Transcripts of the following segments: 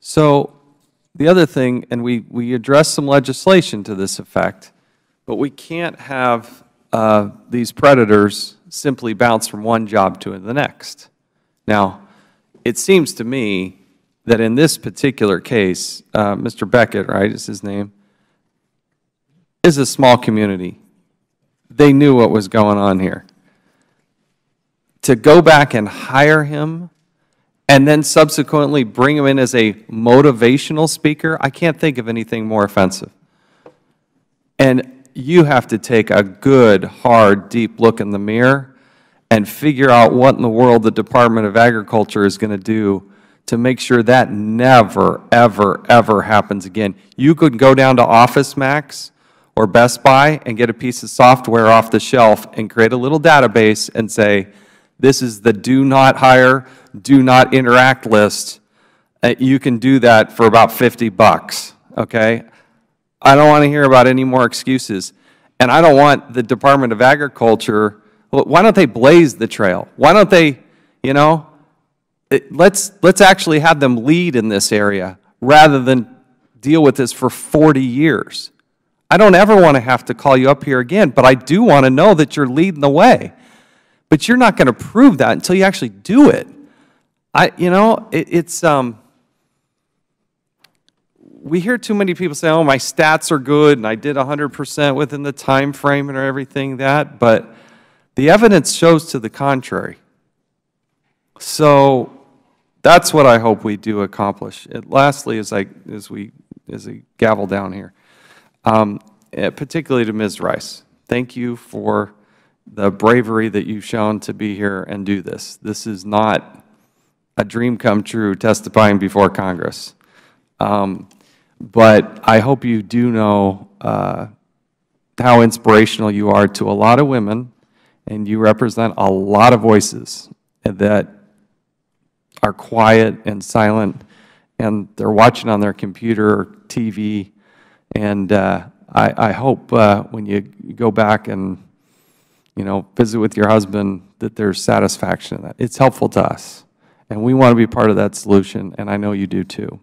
So the other thing, and we addressed some legislation to this effect, but we can't have these predators simply bounce from one job to the next. Now, it seems to me that in this particular case, Mr. Beckett, right, is his name, is a small community. They knew what was going on here. To go back and hire him and then subsequently bring him in as a motivational speaker, I can't think of anything more offensive. And you have to take a good, hard, deep look in the mirror and figure out what in the world the Department of Agriculture is going to do to make sure that never, ever, ever happens again. You could go down to Office Max or Best Buy and get a piece of software off the shelf and create a little database and say, this is the do not hire, do not interact list. You can do that for about 50 bucks, okay? I don't want to hear about any more excuses. And I don't want the Department of Agriculture, why don't they blaze the trail? Why don't they, you know, let's actually have them lead in this area rather than deal with this for 40 years. I don't ever want to have to call you up here again, but I do want to know that you're leading the way. But you're not going to prove that until you actually do it. We hear too many people say, oh, my stats are good, and I did 100% within the time frame and everything that, but the evidence shows to the contrary. So that's what I hope we do accomplish. Lastly, as we gavel down here, particularly to Ms. Rice, thank you for the bravery that you've shown to be here and do this. This is not a dream come true testifying before Congress. But I hope you do know how inspirational you are to a lot of women, and you represent a lot of voices that are quiet and silent, and they're watching on their computer or TV. And I hope when you go back and visit with your husband that there's satisfaction in that. It's helpful to us, and we want to be part of that solution, and I know you do too.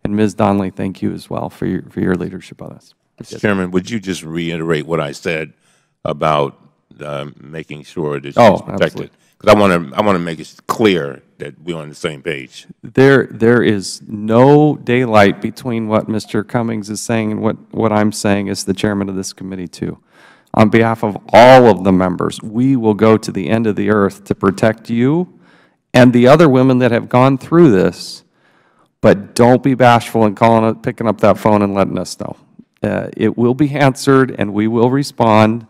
And Ms. Donnelly, thank you as well for your leadership on this. Mr. Chairman, would you just reiterate what I said about making sure that she's protected? Because I want to make it clear that we're on the same page. There is no daylight between what Mr. Cummings is saying and what I'm saying as the chairman of this committee too. On behalf of all of the members, we will go to the end of the earth to protect you and the other women that have gone through this. But don't be bashful in picking up that phone and letting us know. It will be answered, and we will respond.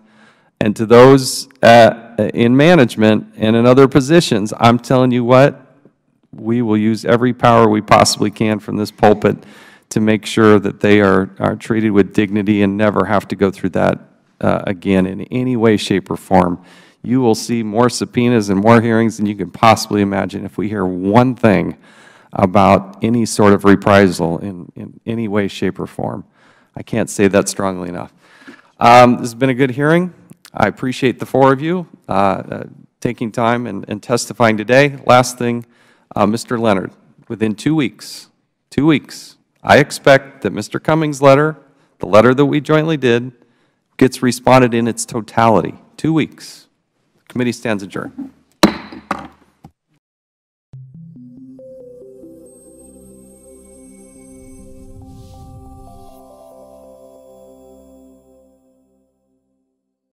And to those in management and in other positions, I'm telling you what, we will use every power we possibly can from this pulpit to make sure that they are treated with dignity and never have to go through that again in any way, shape, or form. You will see more subpoenas and more hearings than you can possibly imagine if we hear one thing about any sort of reprisal in any way, shape, or form. I can't say that strongly enough. This has been a good hearing. I appreciate the four of you taking time and testifying today. Last thing, Mr. Leonard, within 2 weeks, I expect that Mr. Cummings' letter, the letter that we jointly did, gets responded in its totality. 2 weeks. The committee stands adjourned.